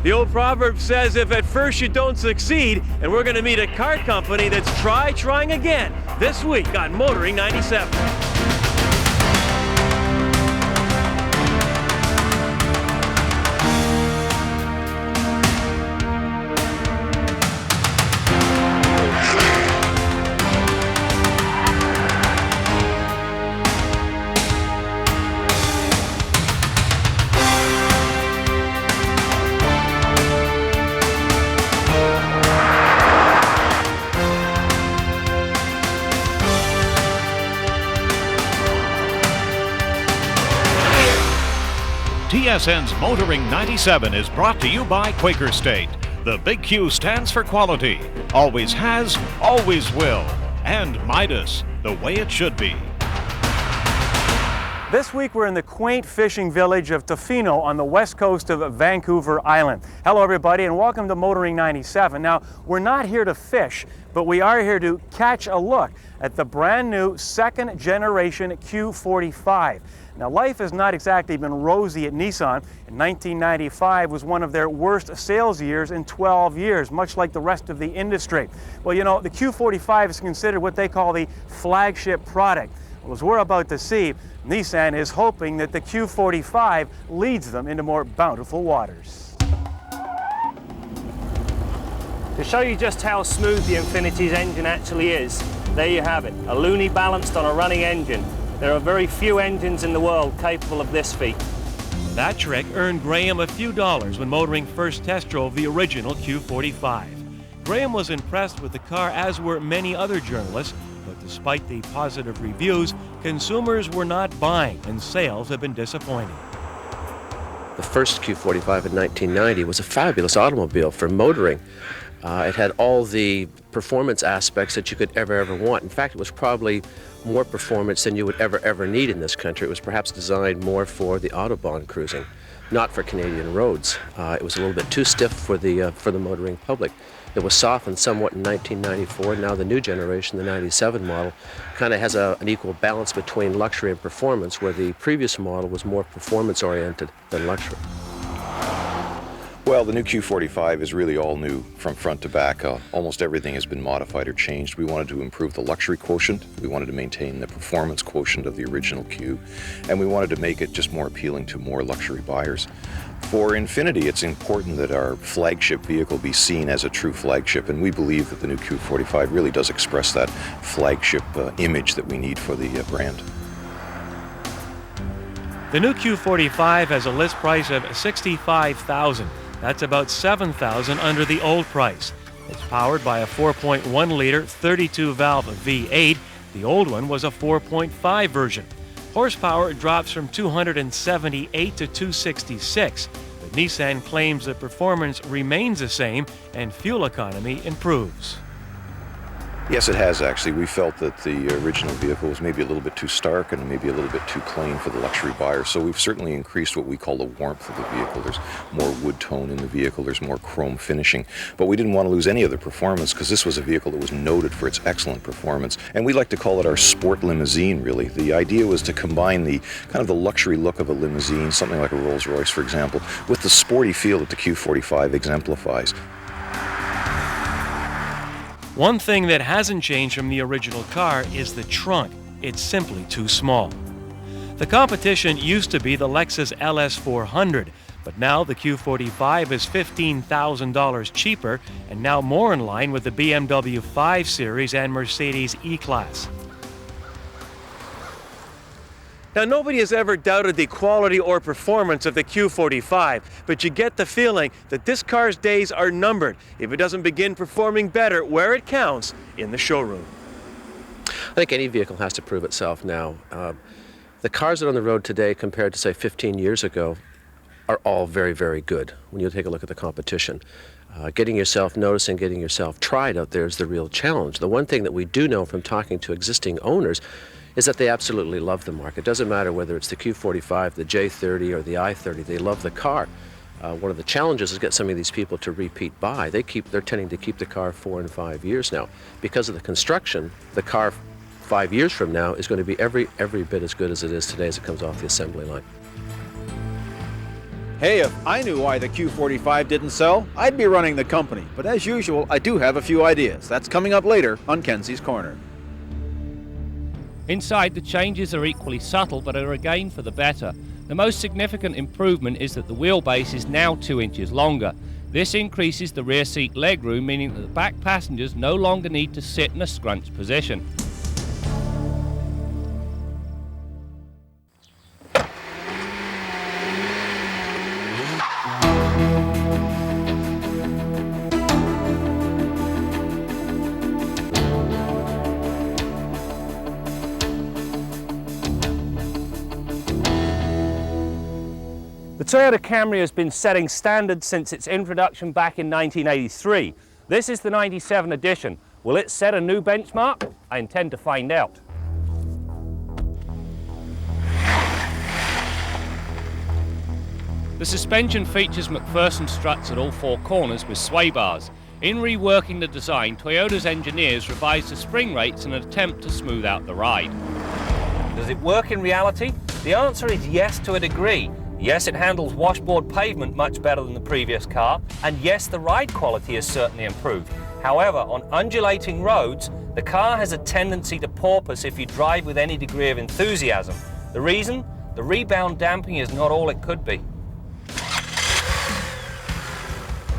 The old proverb says if at first you don't succeed, and we're going to meet a car company that's trying again this week on Motoring 97. TSN's Motoring 97 is brought to you by Quaker State. The big Q stands for quality, always has, always will. And Midas, the way it should be. This week we're in the quaint fishing village of Tofino on the west coast of Vancouver Island. Hello everybody and welcome to Motoring 97. Now, we're not here to fish, but we are here to catch a look at the brand new second generation Q45. Now, life has not exactly been rosy at Nissan. In 1995 was one of their worst sales years in 12 years, much like the rest of the industry. Well, you know, the Q45 is considered what they call the flagship product. Well, as we're about to see, Nissan is hoping that the Q45 leads them into more bountiful waters. To show you just how smooth the Infiniti's engine actually is, there you have it, a loony balanced on a running engine. There are very few engines in the world capable of this feat. That trick earned Graham a few dollars when Motoring first test drove the original Q45. Graham was impressed with the car, as were many other journalists, but despite the positive reviews, consumers were not buying and sales have been disappointing. The first Q45 in 1990 was a fabulous automobile for motoring. It had all the performance aspects that you could ever want. In fact, it was probably more performance than you would ever need in this country. It was perhaps designed more for the Autobahn cruising, not for Canadian roads. It was a little bit too stiff for the motoring public. It was softened somewhat in 1994. Now the new generation, the 97 model, kind of has an equal balance between luxury and performance, where the previous model was more performance-oriented than luxury. Well, the new Q45 is really all new from front to back. Almost everything has been modified or changed. We wanted to improve the luxury quotient. We wanted to maintain the performance quotient of the original Q. And we wanted to make it just more appealing to more luxury buyers. For Infiniti, it's important that our flagship vehicle be seen as a true flagship, and we believe that the new Q45 really does express that flagship image that we need for the brand. The new Q45 has a list price of $65,000. That's about $7,000 under the old price. It's powered by a 4.1-liter 32-valve V8. The old one was a 4.5 version. Horsepower drops from 278 to 266, but Nissan claims that performance remains the same and fuel economy improves. Yes, it has actually. We felt that the original vehicle was maybe a little bit too stark and maybe a little bit too plain for the luxury buyer. So we've certainly increased what we call the warmth of the vehicle. There's more wood tone in the vehicle, there's more chrome finishing. But we didn't want to lose any of the performance because this was a vehicle that was noted for its excellent performance. And we like to call it our sport limousine, really. The idea was to combine the kind of the luxury look of a limousine, something like a Rolls-Royce, for example, with the sporty feel that the Q45 exemplifies. One thing that hasn't changed from the original car is the trunk. It's simply too small. The competition used to be the Lexus LS400, but now the Q45 is $15,000 cheaper and now more in line with the BMW 5 Series and Mercedes E-Class. Now, nobody has ever doubted the quality or performance of the Q45, but you get the feeling that this car's days are numbered if it doesn't begin performing better where it counts, in the showroom. I think any vehicle has to prove itself now. The cars that are on the road today compared to, say, 15 years ago are all very good when you take a look at the competition. Getting yourself noticed and getting yourself tried out there is the real challenge. The one thing that we do know from talking to existing owners is that they absolutely love the market. It doesn't matter whether it's the Q45, the J30, or the I30, they love the car. One of the challenges is to get some of these people to repeat buy. They're tending to keep the car 4 and 5 years now. Because of the construction, the car 5 years from now is going to be every bit as good as it is today as it comes off the assembly line. Hey, if I knew why the Q45 didn't sell, I'd be running the company. But as usual, I do have a few ideas. That's coming up later on Kenzie's Corner. Inside, the changes are equally subtle but are again for the better. The most significant improvement is that the wheelbase is now 2 inches longer. This increases the rear seat legroom, meaning that the back passengers no longer need to sit in a scrunched position. The Toyota Camry has been setting standards since its introduction back in 1983. This is the 97 edition. Will it set a new benchmark? I intend to find out. The suspension features McPherson struts at all 4 corners with sway bars. In reworking the design, Toyota's engineers revised the spring rates in an attempt to smooth out the ride. Does it work in reality? The answer is yes to a degree. Yes, it handles washboard pavement much better than the previous car, and yes, the ride quality is certainly improved. However, on undulating roads, the car has a tendency to porpoise if you drive with any degree of enthusiasm. The reason? The rebound damping is not all it could be.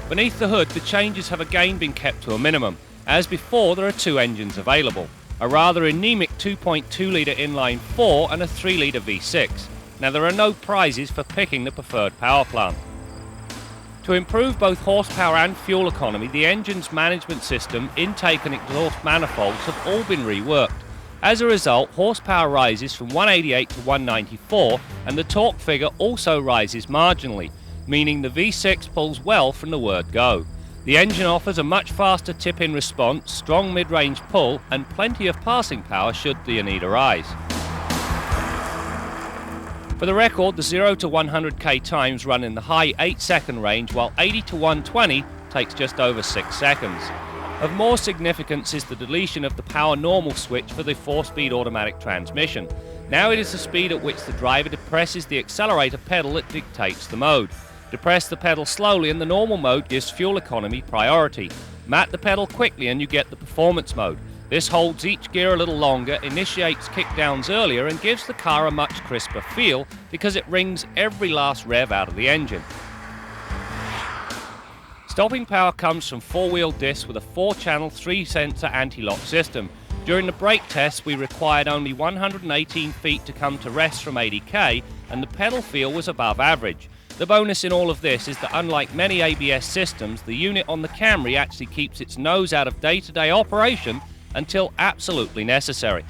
Beneath the hood, the changes have again been kept to a minimum. As before, there are 2 engines available, a rather anemic 2.2-litre inline-4 and a 3-litre V6. Now, there are no prizes for picking the preferred power plant. To improve both horsepower and fuel economy, the engine's management system, intake and exhaust manifolds have all been reworked. As a result, horsepower rises from 188 to 194, and the torque figure also rises marginally, meaning the V6 pulls well from the word go. The engine offers a much faster tip-in response, strong mid-range pull, and plenty of passing power should the need arise. For the record, the 0 to 100k times run in the high 8-second range, while 80 to 120 takes just over 6 seconds. Of more significance is the deletion of the power normal switch for the 4-speed automatic transmission. Now it is the speed at which the driver depresses the accelerator pedal that dictates the mode. Depress the pedal slowly and the normal mode gives fuel economy priority. Mat the pedal quickly and you get the performance mode. This holds each gear a little longer, initiates kickdowns earlier, and gives the car a much crisper feel because it wrings every last rev out of the engine. Stopping power comes from 4-wheel discs with a 4-channel 3-sensor anti-lock system. During the brake test, we required only 118 feet to come to rest from 80k, and the pedal feel was above average. The bonus in all of this is that unlike many ABS systems, the unit on the Camry actually keeps its nose out of day-to-day operation until absolutely necessary.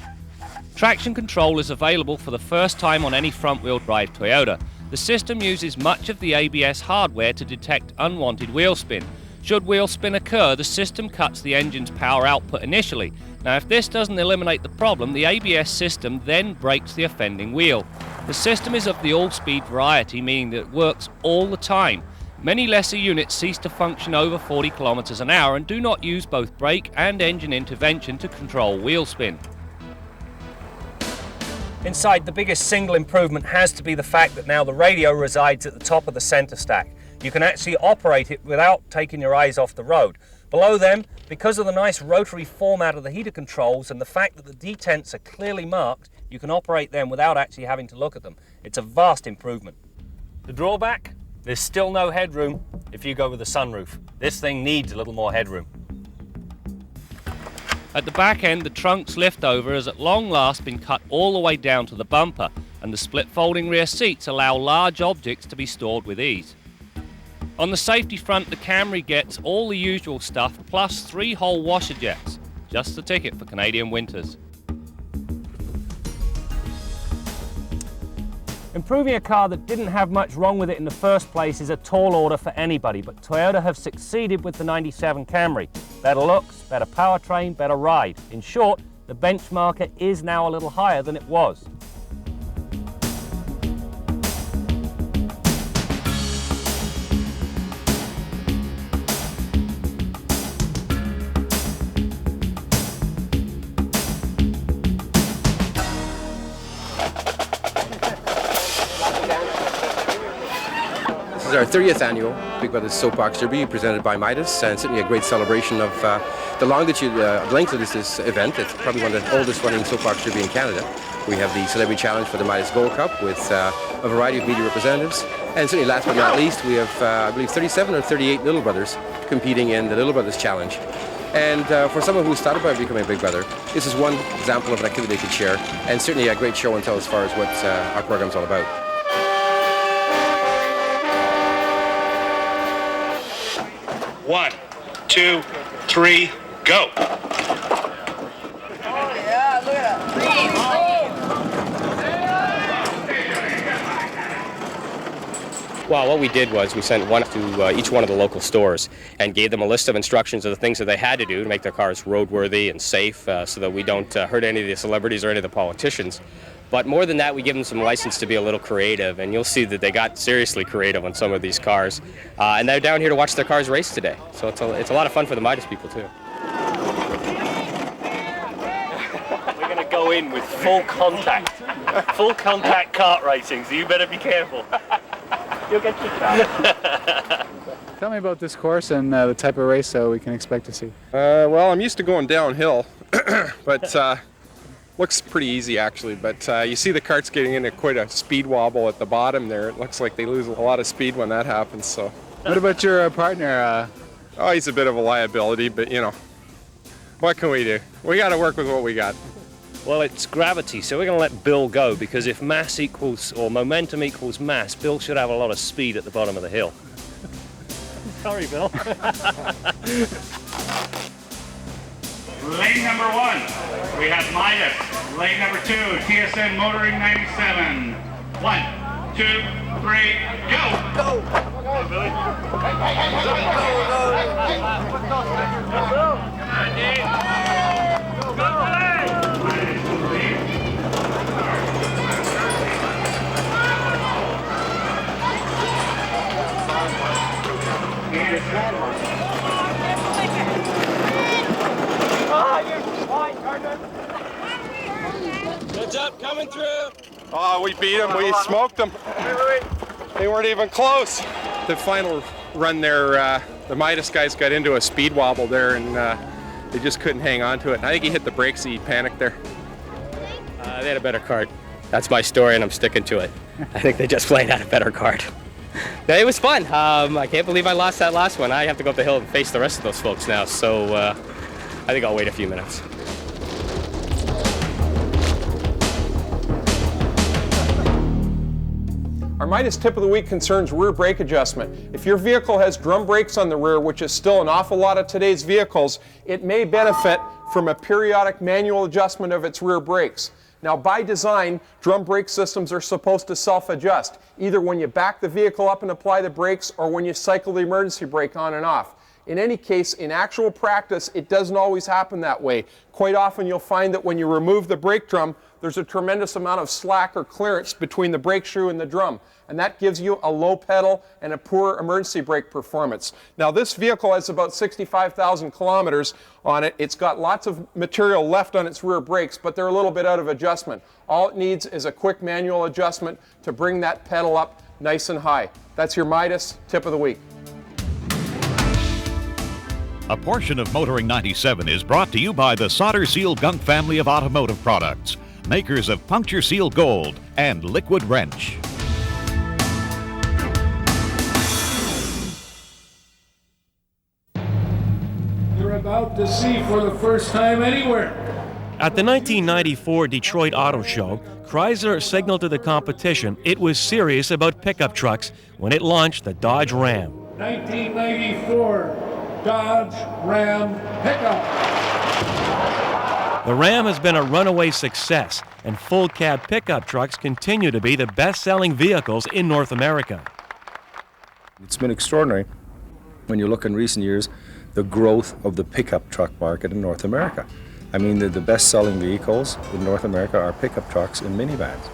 Traction control is available for the first time on any front-wheel drive Toyota. The system uses much of the ABS hardware to detect unwanted wheel spin. Should wheel spin occur, the system cuts the engine's power output initially. Now, if this doesn't eliminate the problem, the ABS system then brakes the offending wheel. The system is of the all-speed variety, meaning that it works all the time. Many lesser units cease to function over 40 kilometers an hour and do not use both brake and engine intervention to control wheel spin. Inside, the biggest single improvement has to be the fact that now the radio resides at the top of the center stack. You can actually operate it without taking your eyes off the road. Below them, because of the nice rotary format of the heater controls and the fact that the detents are clearly marked, you can operate them without actually having to look at them. It's a vast improvement. The drawback? There's still no headroom if you go with the sunroof. This thing needs a little more headroom. At the back end, the trunk's liftover has at long last been cut all the way down to the bumper, and the split folding rear seats allow large objects to be stored with ease. On the safety front, the Camry gets all the usual stuff plus 3-hole washer jets. Just the ticket for Canadian winters. Improving a car that didn't have much wrong with it in the first place is a tall order for anybody, but Toyota have succeeded with the 97 Camry. Better looks, better powertrain, better ride. In short, the benchmarker is now a little higher than it was. 30th annual Big Brothers Soapbox Derby presented by Midas, and certainly a great celebration of the length of this event. It's probably one of the oldest running soapbox derby in Canada. We have the Celebrity Challenge for the Midas Gold Cup with a variety of media representatives. And certainly last but not least, we have, I believe, 37 or 38 Little Brothers competing in the Little Brothers Challenge. And for someone who started by becoming a Big Brother, this is one example of an activity they could share, and certainly a great show and tell as far as what our program's all about. One, two, three, go. Well, what we did was we sent one to each one of the local stores and gave them a list of instructions of the things that they had to do to make their cars roadworthy and safe so that we don't hurt any of the celebrities or any of the politicians. But more than that, we give them some license to be a little creative, and you'll see that they got seriously creative on some of these cars. And they're down here to watch their cars race today. So it's a lot of fun for the Midas people, too. We're going to go in with full contact kart racing, so you better be careful. You'll get kicked out. Tell me about this course and the type of race we can expect to see. Well, I'm used to going downhill, but looks pretty easy actually. But you see the karts getting into quite a speed wobble at the bottom there. It looks like they lose a lot of speed when that happens. So. What about your partner? Oh, he's a bit of a liability, but you know, what can we do? We got to work with what we got. Well, it's gravity, so we're going to let Bill go, because if mass equals, or momentum equals mass, Bill should have a lot of speed at the bottom of the hill. Sorry, Bill. Lane number 1, we have Midas. Lane number 2, TSN Motoring 97. 1, 2, 3, go! Go! Go, Billy. Go, go, go! Good job coming through. Oh, we beat them. We smoked them. They weren't even close. The final run there, the Midas guys got into a speed wobble there, and they just couldn't hang on to it. I think he hit the brakes. He panicked there. They had a better cart. That's my story, and I'm sticking to it. I think they just played out a better cart. It was fun. I can't believe I lost that last one. I have to go up the hill and face the rest of those folks now, so I think I'll wait a few minutes. Our Midas tip of the week concerns rear brake adjustment. If your vehicle has drum brakes on the rear, which is still an awful lot of today's vehicles, it may benefit from a periodic manual adjustment of its rear brakes. Now, by design, drum brake systems are supposed to self-adjust, either when you back the vehicle up and apply the brakes or when you cycle the emergency brake on and off. In any case, in actual practice, it doesn't always happen that way. Quite often you'll find that when you remove the brake drum, there's a tremendous amount of slack or clearance between the brake shoe and the drum, and that gives you a low pedal and a poor emergency brake performance. Now, this vehicle has about 65,000 kilometers on it. It's got lots of material left on its rear brakes, but they're a little bit out of adjustment. All it needs is a quick manual adjustment to bring that pedal up nice and high. That's your Midas tip of the week. A portion of Motoring 97 is brought to you by the Solder Seal Gunk family of automotive products, makers of Puncture Seal Gold and Liquid Wrench. You're about to see for the first time anywhere. At the 1994 Detroit Auto Show, Chrysler signaled to the competition it was serious about pickup trucks when it launched the Dodge Ram. 1994 Dodge Ram pickup. The Ram has been a runaway success, and full cab pickup trucks continue to be the best-selling vehicles in North America. It's been extraordinary when you look in recent years, the growth of the pickup truck market in North America. I mean, the best-selling vehicles in North America are pickup trucks and minivans.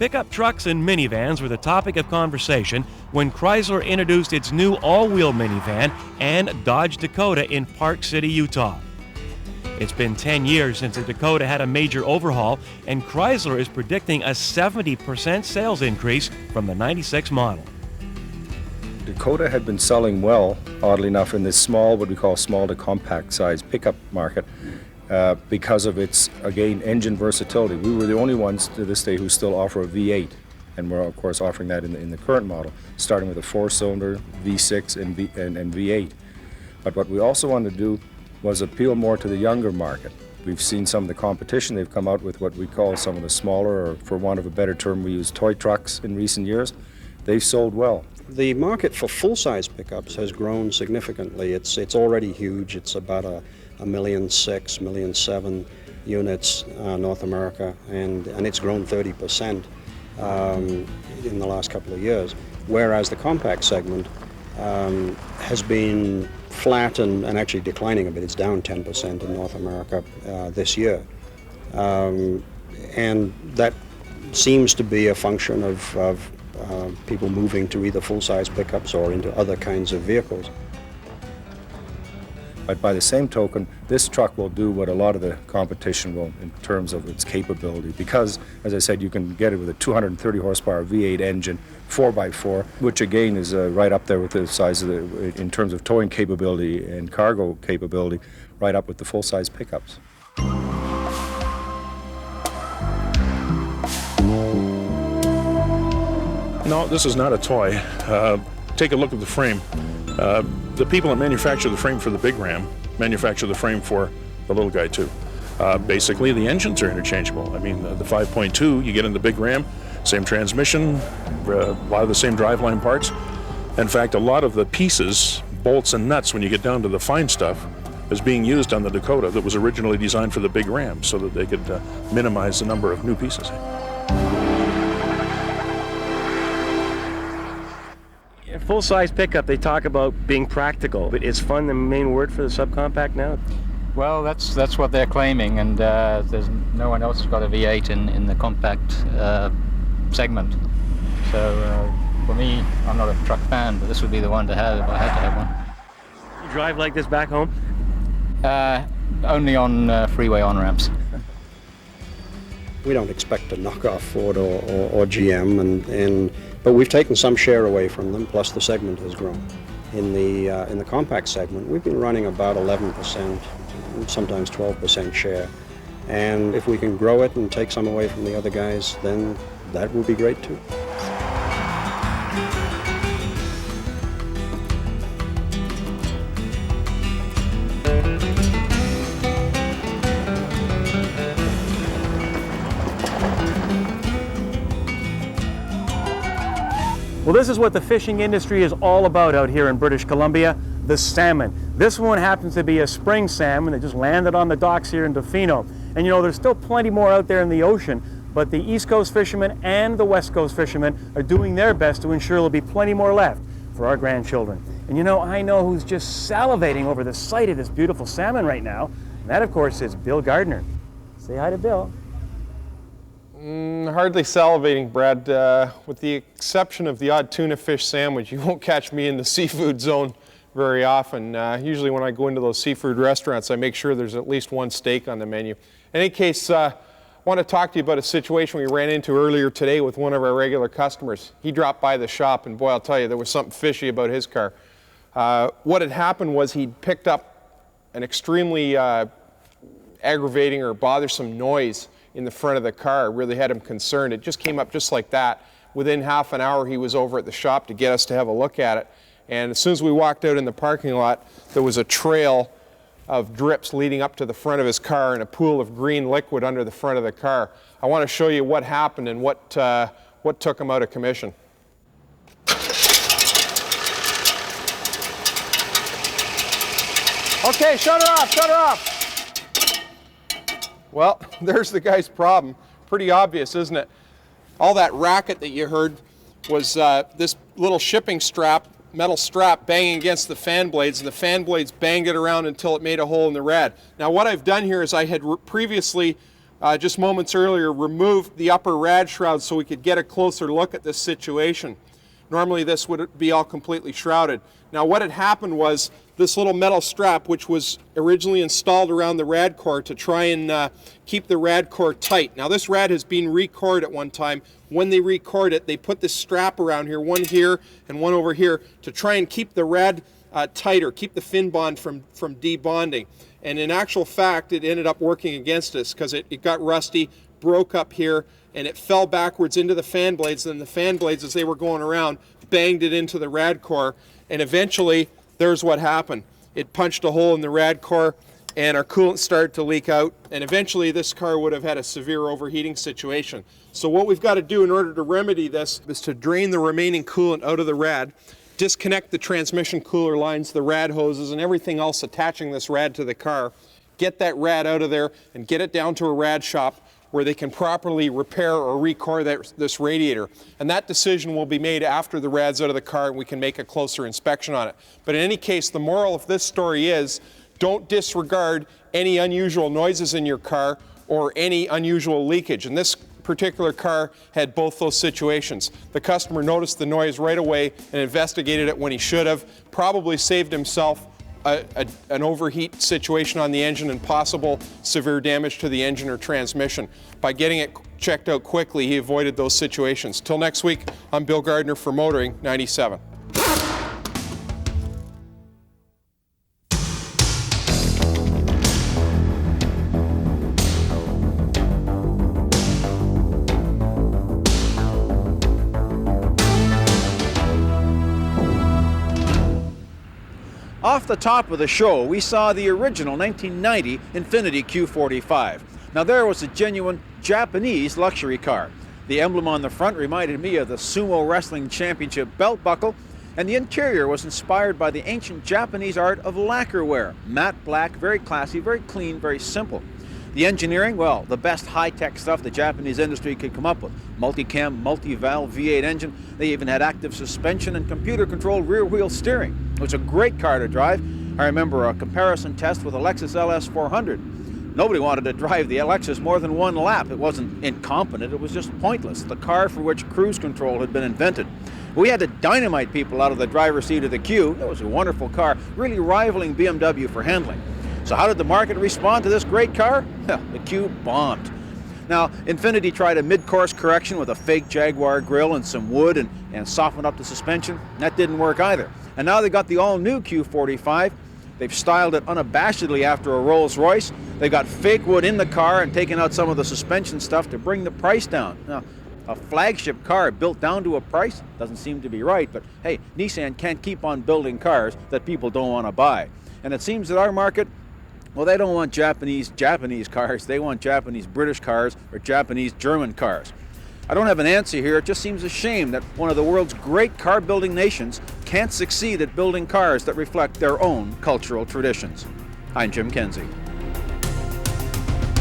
Pickup trucks and minivans were the topic of conversation when Chrysler introduced its new all-wheel minivan and Dodge Dakota in Park City, Utah. It's been 10 years since the Dakota had a major overhaul, and Chrysler is predicting a 70% sales increase from the 96 model. Dakota had been selling well, oddly enough, in this small, what we call small to compact size pickup market because of its, again, engine versatility. We were the only ones to this day who still offer a V8, and we're of course offering that in the current model, starting with a 4-cylinder V6 and V8. But what we also wanted to do was appeal more to the younger market. We've seen some of the competition. They've come out with what we call some of the smaller, or for want of a better term, we use toy trucks in recent years. They've sold well. The market for full-size pickups has grown significantly. It's already huge. It's about a 1.6 million, 1.7 million units North America, and it's grown 30% in the last couple of years. Whereas the compact segment has been flat and actually declining a bit. It's down 10% in North America this year, and that seems to be a function of people moving to either full-size pickups or into other kinds of vehicles. But by the same token, this truck will do what a lot of the competition will in terms of its capability, because, as I said, you can get it with a 230 horsepower V8 engine, 4x4, which again is right up there with the size of in terms of towing capability and cargo capability, right up with the full-size pickups. No, this is not a toy. Take a look at the frame. The people that manufacture the frame for the big Ram manufacture the frame for the little guy too. Basically, the engines are interchangeable. I mean, the 5.2 you get in the big Ram, same transmission, a lot of the same driveline parts. In fact, a lot of the pieces, bolts and nuts, when you get down to the fine stuff, is being used on the Dakota that was originally designed for the big Ram so that they could minimize the number of new pieces. Full-size pickup, they talk about being practical, but is fun the main word for the subcompact now? Well, that's what they're claiming, and there's no one else who's got a V8 in the compact segment. So for me, I'm not a truck fan, but this would be the one to have if I had to have one. You drive like this back home? Only on freeway on-ramps. We don't expect to knock off Ford or GM, but we've taken some share away from them, plus the segment has grown. In the compact segment, we've been running about 11%, sometimes 12% share. And if we can grow it and take some away from the other guys, then that would be great too. Well, this is what the fishing industry is all about out here in British Columbia, the salmon. This one happens to be a spring salmon that just landed on the docks here in Tofino. And you know, there's still plenty more out there in the ocean, but the East Coast fishermen and the West Coast fishermen are doing their best to ensure there'll be plenty more left for our grandchildren. And you know, I know who's just salivating over the sight of this beautiful salmon right now. And that, of course, is Bill Gardner. Say hi to Bill. Hardly salivating, Brad. With the exception of the odd tuna fish sandwich, you won't catch me in the seafood zone very often. Usually when I go into those seafood restaurants, I make sure there's at least one steak on the menu. In any case, I want to talk to you about a situation we ran into earlier today with one of our regular customers. He dropped by the shop, and boy, I'll tell you, there was something fishy about his car. What had happened was he'd picked up an extremely aggravating or bothersome noise in the front of the car. It really had him concerned. It just came up just like that. Within half an hour, he was over at the shop to get us to have a look at it. And as soon as we walked out in the parking lot, there was a trail of drips leading up to the front of his car and a pool of green liquid under the front of the car. I want to show you what happened and what took him out of commission. Okay, shut her off, shut her off. Well, there's the guy's problem. Pretty obvious, isn't it? All that racket that you heard was this little shipping strap, metal strap, banging against the fan blades, and the fan blades banged it around until it made a hole in the rad. Now what I've done here is I had previously, just moments earlier, removed the upper rad shroud so we could get a closer look at this situation. Normally this would be all completely shrouded. Now what had happened was this little metal strap, which was originally installed around the rad core to try and keep the rad core tight. Now this rad has been recored at one time. When they record it, they put this strap around here, one here and one over here, to try and keep the rad tighter, keep the fin bond from debonding. And in actual fact, it ended up working against us because it got rusty, broke up here, and it fell backwards into the fan blades. And the fan blades, as they were going around, banged it into the rad core. And eventually, there's what happened. It punched a hole in the rad core, and our coolant started to leak out. And eventually, this car would have had a severe overheating situation. So what we've got to do in order to remedy this is to drain the remaining coolant out of the rad, disconnect the transmission cooler lines, the rad hoses, and everything else attaching this rad to the car, get that rad out of there, and get it down to a rad shop where they can properly repair or recore this radiator. And that decision will be made after the rad's out of the car and we can make a closer inspection on it. But in any case, the moral of this story is, don't disregard any unusual noises in your car or any unusual leakage. And this particular car had both those situations. The customer noticed the noise right away and investigated it when he should have, probably saved himself an overheat situation on the engine and possible severe damage to the engine or transmission. By getting it checked out quickly, he avoided those situations. Till next week, I'm Bill Gardner for Motoring 97. Off the top of the show, we saw the original 1990 Infiniti Q45. Now there was a genuine Japanese luxury car. The emblem on the front reminded me of the Sumo Wrestling Championship belt buckle, and the interior was inspired by the ancient Japanese art of lacquerware. Matte black, very classy, very clean, very simple. The engineering, well, the best high-tech stuff the Japanese industry could come up with. Multi-cam, multi-valve V8 engine. They even had active suspension and computer-controlled rear-wheel steering. It was a great car to drive. I remember a comparison test with a Lexus LS 400. Nobody wanted to drive the Lexus more than one lap. It wasn't incompetent, it was just pointless. The car for which cruise control had been invented. We had to dynamite people out of the driver's seat of the Q. It was a wonderful car, really rivaling BMW for handling. So how did the market respond to this great car? The Q bombed. Now, Infiniti tried a mid-course correction with a fake Jaguar grille and some wood and softened up the suspension. That didn't work either. And now they got the all-new Q45. They've styled it unabashedly after a Rolls-Royce. They got fake wood in the car and taken out some of the suspension stuff to bring the price down. Now, a flagship car built down to a price doesn't seem to be right, but hey, Nissan can't keep on building cars that people don't want to buy. And it seems that our market, well, they don't want Japanese cars. They want Japanese British cars or Japanese German cars. I don't have an answer here. It just seems a shame that one of the world's great car-building nations can't succeed at building cars that reflect their own cultural traditions. I'm Jim Kenzie.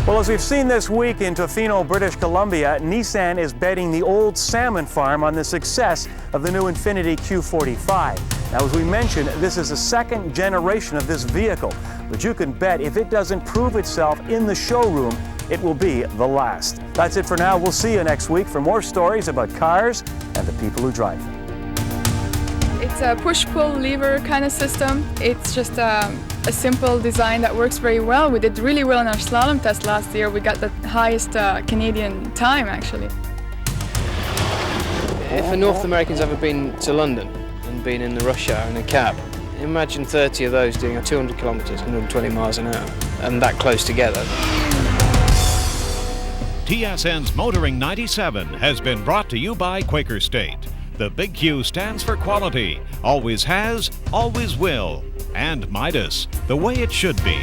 Well, as we've seen this week in Tofino, British Columbia, Nissan is betting the old Salmon farm on the success of the new Infiniti Q45. Now, as we mentioned, this is the second generation of this vehicle, but you can bet if it doesn't prove itself in the showroom, it will be the last. That's it for now. We'll see you next week for more stories about cars and the people who drive them. It's a push-pull lever kind of system. It's just a simple design that works very well. We did really well in our slalom test last year. We got the highest Canadian time, actually. If a North American's ever been to London and been in the rush hour in a cab, imagine 30 of those doing 200 kilometres, 120 miles an hour, and that close together. TSN's Motoring 97 has been brought to you by Quaker State. The Big Q stands for quality, always has, always will, and Midas, the way it should be.